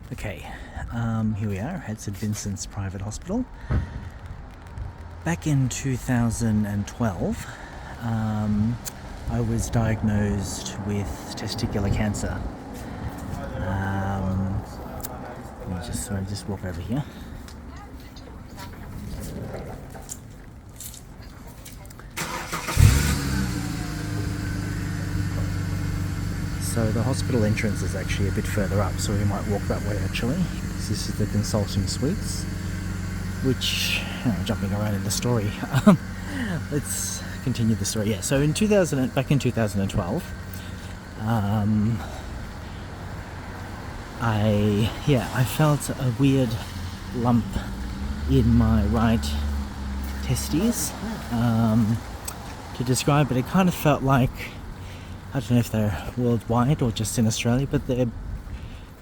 Okay, here we are at St Vincent's Private Hospital. Back in 2012, I was diagnosed with testicular cancer. Let me just walk over here. So the hospital entrance is actually a bit further up, so we might walk that way actually. This is the consulting suites, which, jumping around in the story. Let's continue the story. Yeah, so back in 2012, I felt a weird lump in my right testes. To describe it, it kind of felt like, I don't know if they're worldwide or just in Australia, but they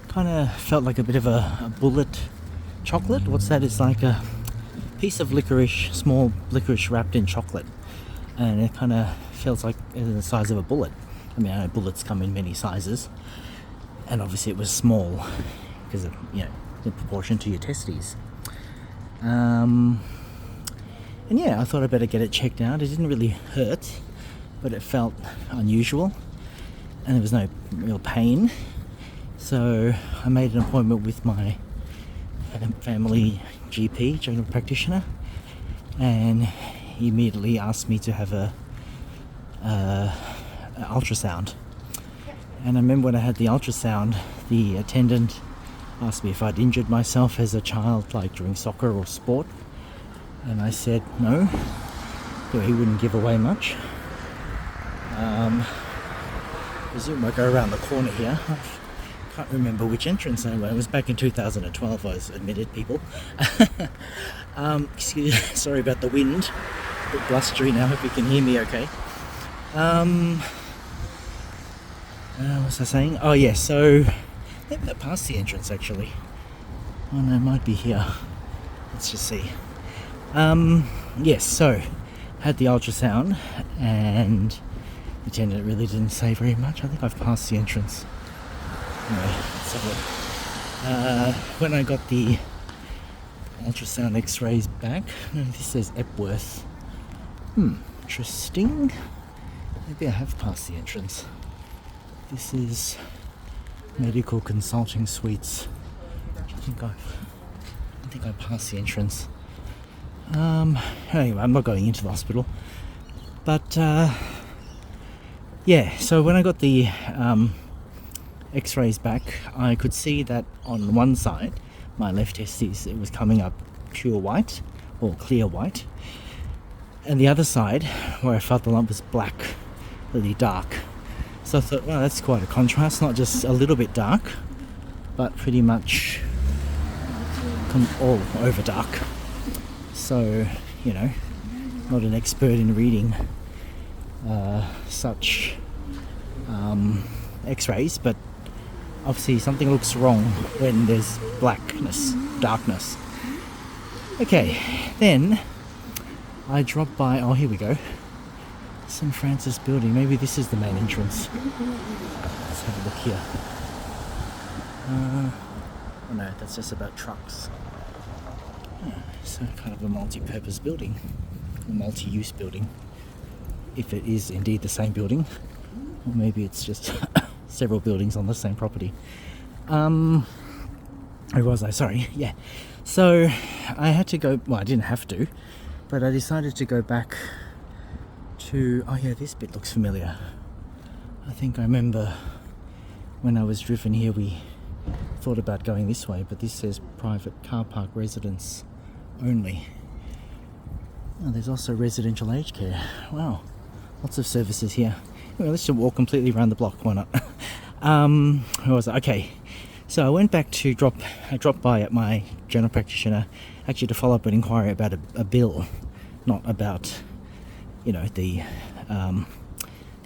kind of felt like a bit of a bullet chocolate. What's that? It's like a piece of licorice, small licorice wrapped in chocolate, and it kind of feels like the size of a bullet. I mean, I know bullets come in many sizes, and obviously it was small because of, in proportion to your testes. And yeah, I thought I'd better get it checked out. It didn't really hurt, but it felt unusual, and there was no real pain. So I made an appointment with my family GP, general practitioner, and he immediately asked me to have an ultrasound. And I remember when I had the ultrasound, the attendant asked me if I'd injured myself as a child, like during soccer or sport, and I said no, so he wouldn't give away much. I presume I go around the corner here. I can't remember which entrance I went. It was back in 2012 I was admitted, people. Sorry about the wind. A bit blustery now, hope you can hear me okay. What was I saying? Oh yeah, so maybe I passed the entrance actually. Oh no, it might be here. Let's just see. Yes, so had the ultrasound, and the attendant really didn't say very much. I think I've passed the entrance. Anyway, let's have a look. When I got the ultrasound x-rays back, this says Epworth. Interesting. Maybe I have passed the entrance. This is medical consulting suites. I think I passed the entrance. Anyway, I'm not going into the hospital. But yeah, so when I got the x-rays back, I could see that on one side, my left testes, it was coming up pure white or clear white, and the other side, where I felt the lump, was black, really dark. So I thought, well, that's quite a contrast, not just a little bit dark, but pretty much all over dark. So, not an expert in reading such x-rays, but obviously something looks wrong when there's darkness. Okay, then I dropped by, oh here we go, St Francis building. Maybe this is the main entrance. Let's have a look here. Oh no, that's just about trucks. So kind of a multi-purpose building, a multi-use building, if it is indeed the same building, or maybe it's just several buildings on the same property. Where was I? Sorry, yeah. So I had to go, well, I didn't have to, but I decided to go back to, oh yeah, this bit looks familiar. I think I remember when I was driven here, we thought about going this way, but this says private car park residence only. Oh, there's also residential aged care. Wow, lots of services here. Well, let's just walk completely around the block, why not? Where was I? Okay, so I went back to I dropped by at my general practitioner, actually to follow up an inquiry about a bill, not about, the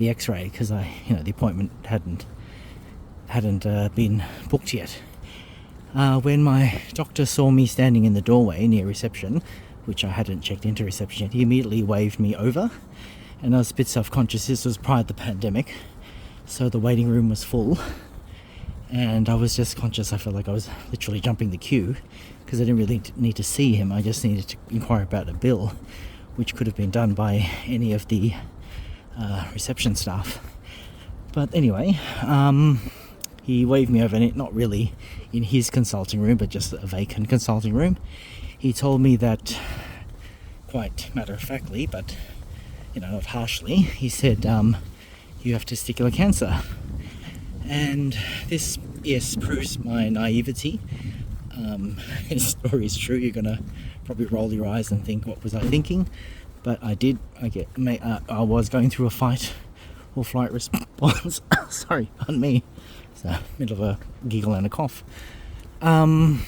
x-ray, because the appointment hadn't been booked yet. When my doctor saw me standing in the doorway near reception, which I hadn't checked into reception yet, he immediately waved me over, and I was a bit self-conscious. This was prior to the pandemic, so the waiting room was full, and I was just conscious. I felt like I was literally jumping the queue because I didn't really need to see him. I just needed to inquire about a bill, which could have been done by any of the reception staff. But anyway, he waved me over, not really in his consulting room, but just a vacant consulting room. He told me that, quite matter-of-factly, but not harshly, he said, you have testicular cancer. And this, yes, proves my naivety. His story is true. You're gonna probably roll your eyes and think, what was I thinking? But I did. I was going through a fight or flight response. Sorry, pardon me. It's a middle of a giggle and a cough. I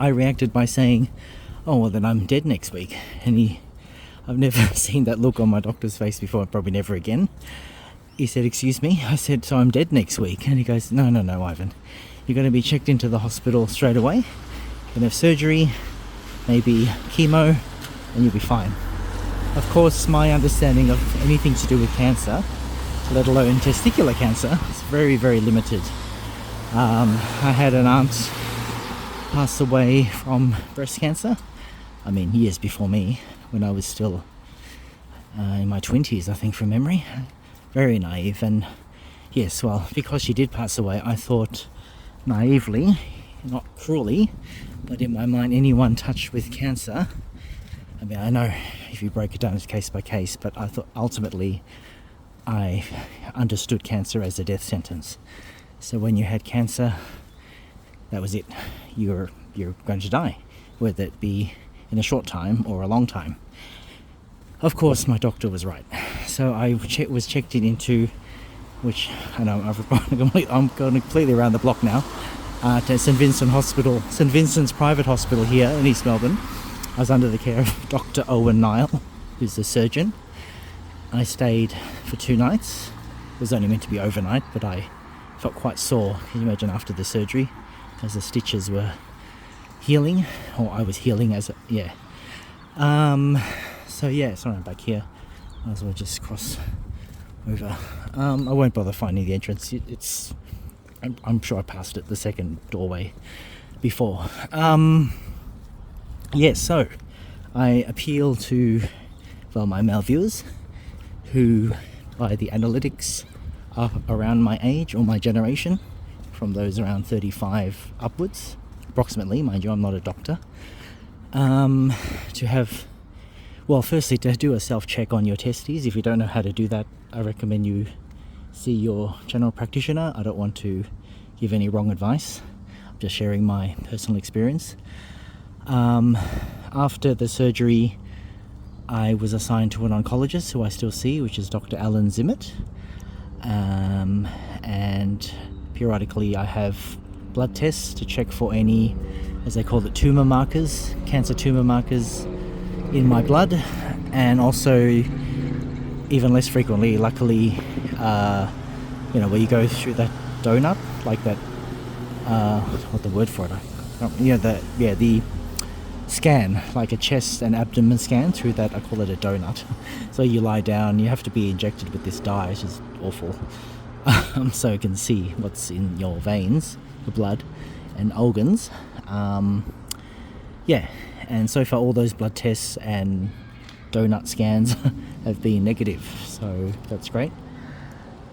reacted by saying, "Oh well, then I'm dead next week." And I've never seen that look on my doctor's face before. Probably never again. He said, "Excuse me." I said, "So I'm dead next week?" And he goes, No, Ivan. You're going to be checked into the hospital straight away. You're going to have surgery, maybe chemo, and you'll be fine. Of course, my understanding of anything to do with cancer, let alone testicular cancer, is very, very limited. I had an aunt pass away from breast cancer. I mean, years before me, when I was still in my 20s, I think, from memory. Very naive. And yes, well, because she did pass away, I thought naively, not cruelly, but in my mind, anyone touched with cancer, I mean, I know if you break it down, it's case by case, but I thought ultimately I understood cancer as a death sentence. So when you had cancer, that was it. You're going to die, whether it be in a short time or a long time. Of course, my doctor was right. So I was checked into, which I know I'm going completely around the block now, to St Vincent's private hospital here in East Melbourne. I was under the care of Dr. Owen Nile, who's a surgeon. I stayed for 2 nights. It was only meant to be overnight, but I felt quite sore. Can you imagine after the surgery, as the stitches were healing, or I was healing as So yeah, sorry, I'm back here. Might as well just cross over. I won't bother finding the entrance. I'm sure I passed it, the second doorway before. So I appeal to, my male viewers who, by the analytics, are around my age or my generation, from those around 35 upwards, approximately, mind you, I'm not a doctor, to have, firstly, to do a self-check on your testes. If you don't know how to do that, I recommend you see your general practitioner. I don't want to give any wrong advice. I'm just sharing my personal experience. After the surgery, I was assigned to an oncologist who I still see, which is Dr. Alan Zimmett. And periodically I have blood tests to check for any, as they call it, tumor markers, cancer tumor markers in my blood, and also even less frequently, luckily, where you go through that donut, like that, what's the word for it? The scan, like a chest and abdomen scan through that. I call it a donut. So you lie down, you have to be injected with this dye, which is awful, so you can see what's in your veins, your blood and organs. And so far all those blood tests and donut scans have been negative, so that's great.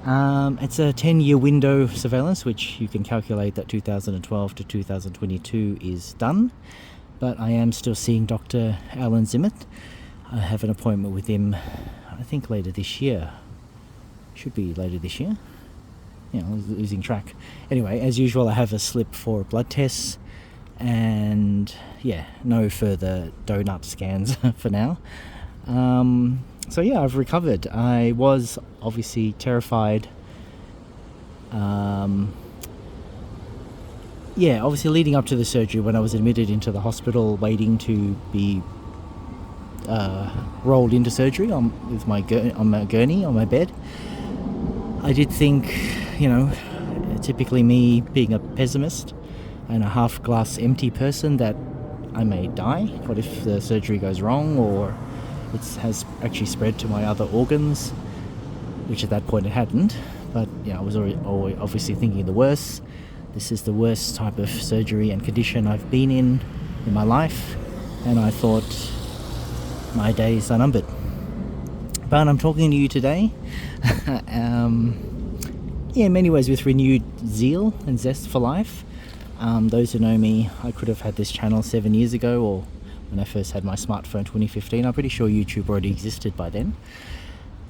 It's a 10-year window of surveillance, which you can calculate that 2012 to 2022 is done. But I am still seeing Dr. Alan Zimmett. I have an appointment with him, I think later this year. Should be later this year. I was losing track. Anyway, as usual, I have a slip for blood tests, and no further donut scans for now. I've recovered. I was obviously terrified. Obviously leading up to the surgery, when I was admitted into the hospital waiting to be rolled into surgery on my gurney on my bed, I did think, typically me being a pessimist and a half glass empty person, that I may die. What if the surgery goes wrong, or it has actually spread to my other organs, which at that point it hadn't. but I was always obviously thinking the worst. This is the worst type of surgery and condition I've been in my life, and I thought my days are numbered. But I'm talking to you today, in many ways with renewed zeal and zest for life. Those who know me, I could have had this channel 7 years ago, or when I first had my smartphone 2015. I'm pretty sure YouTube already existed by then.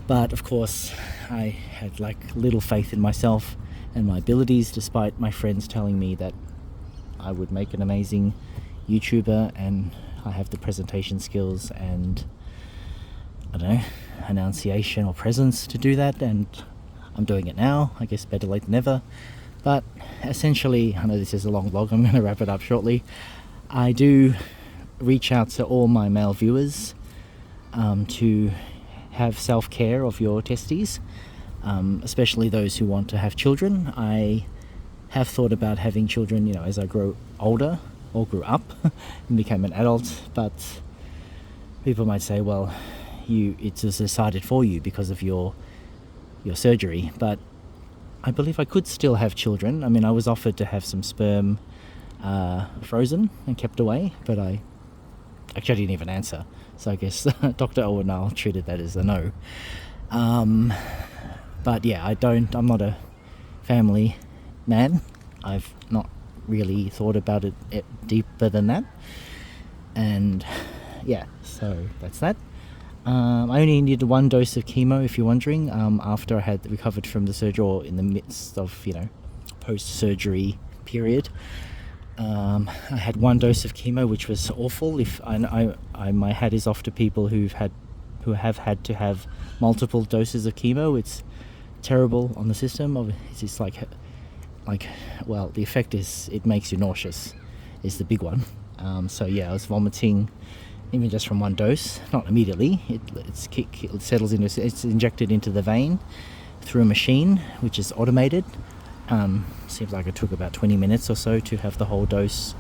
But of course, I had little faith in myself and my abilities, despite my friends telling me that I would make an amazing YouTuber and I have the presentation skills and, I don't know, enunciation or presence to do that, and I'm doing it now. I guess better late than never. But essentially, I know this is a long vlog, I'm going to wrap it up shortly. I do reach out to all my male viewers to have self-care of your testes, especially those who want to have children. I have thought about having children, as I grow older, or grew up and became an adult, but people might say, well, it was decided for you because of your surgery. But I believe I could still have children. I mean, I was offered to have some sperm frozen and kept away, but I didn't even answer. So I guess Dr. Owenall treated that as a no. But yeah, I'm not a family man. I've not really thought about it deeper than that. And yeah, so that's that. I only needed 1 dose of chemo, if you're wondering, after I had recovered from the surgery, or in the midst of, post-surgery period. I had 1 dose of chemo, which was awful. My hat is off to people who have had to have multiple doses of chemo. It's terrible on the system. It's just well, the effect is it makes you nauseous, is the big one. So yeah, I was vomiting even just from 1 dose. Not immediately. It settles into. It's injected into the vein through a machine, which is automated. Seems like it took about 20 minutes or so to have the whole dose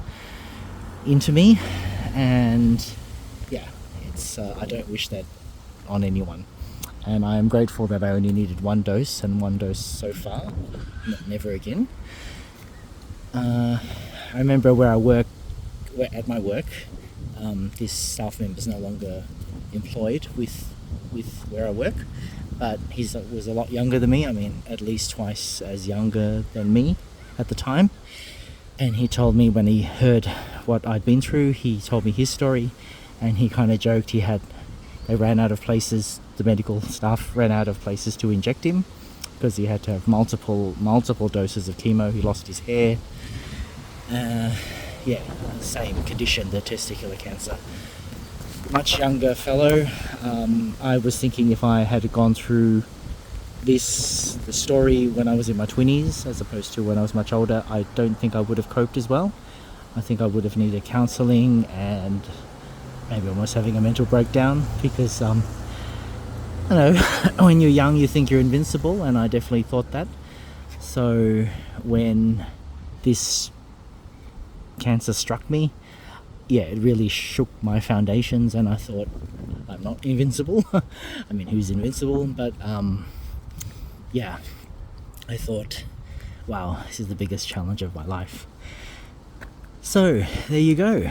into me, and yeah, it's I don't wish that on anyone, and I am grateful that I only needed 1 dose, and 1 dose so far, never again. I remember at my work, this staff member is no longer employed with where I work, but he was a lot younger than me. I mean, at least twice as younger than me at the time. And he told me, when he heard what I'd been through, he told me his story, and he kind of joked they ran out of places, the medical staff ran out of places to inject him, because he had to have multiple doses of chemo. He lost his hair. Yeah, same condition, the testicular cancer. Much younger fellow. I was thinking, if I had gone through the story when I was in my 20s as opposed to when I was much older, I don't think I would have coped as well. I think I would have needed counselling and maybe almost having a mental breakdown, because I know, when you're young you think you're invincible, and I definitely thought that. So when this cancer struck me, yeah, it really shook my foundations, and I thought, I'm not invincible. I mean, who's invincible? But yeah, I thought, wow, this is the biggest challenge of my life. So there you go.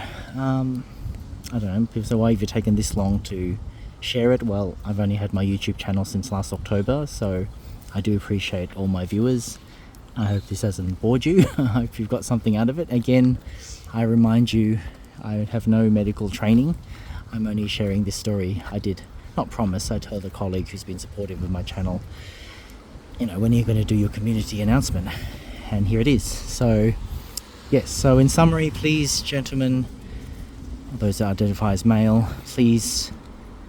I don't know, people say, why have you taken this long to share it? Well, I've only had my YouTube channel since last October, so I do appreciate all my viewers. I hope this hasn't bored you. I hope you've got something out of it. Again, I remind you, I have no medical training. I'm only sharing this story. I did not promise. I told a colleague who's been supportive of my channel, when are you going to do your community announcement? And here it is. So yes, so in summary, please, gentlemen, those that identify as male, please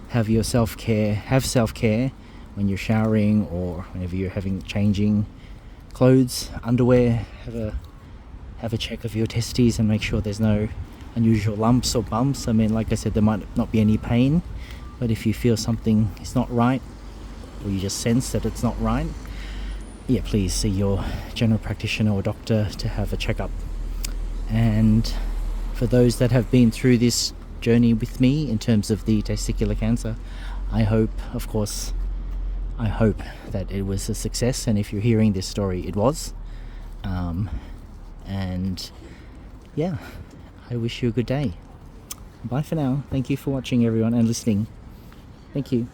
have self-care when you're showering, or whenever you're changing clothes, underwear. Have a check of your testes and make sure there's no unusual lumps or bumps. I mean, like I said, there might not be any pain, but if you feel something is not right, or you just sense that it's not right, yeah, please see your general practitioner or doctor to have a checkup. And for those that have been through this journey with me in terms of the testicular cancer, I hope, of course, I hope that it was a success, and if you're hearing this story, it was. And yeah, I wish you a good day. Bye for now. Thank you for watching, everyone, and listening. Thank you.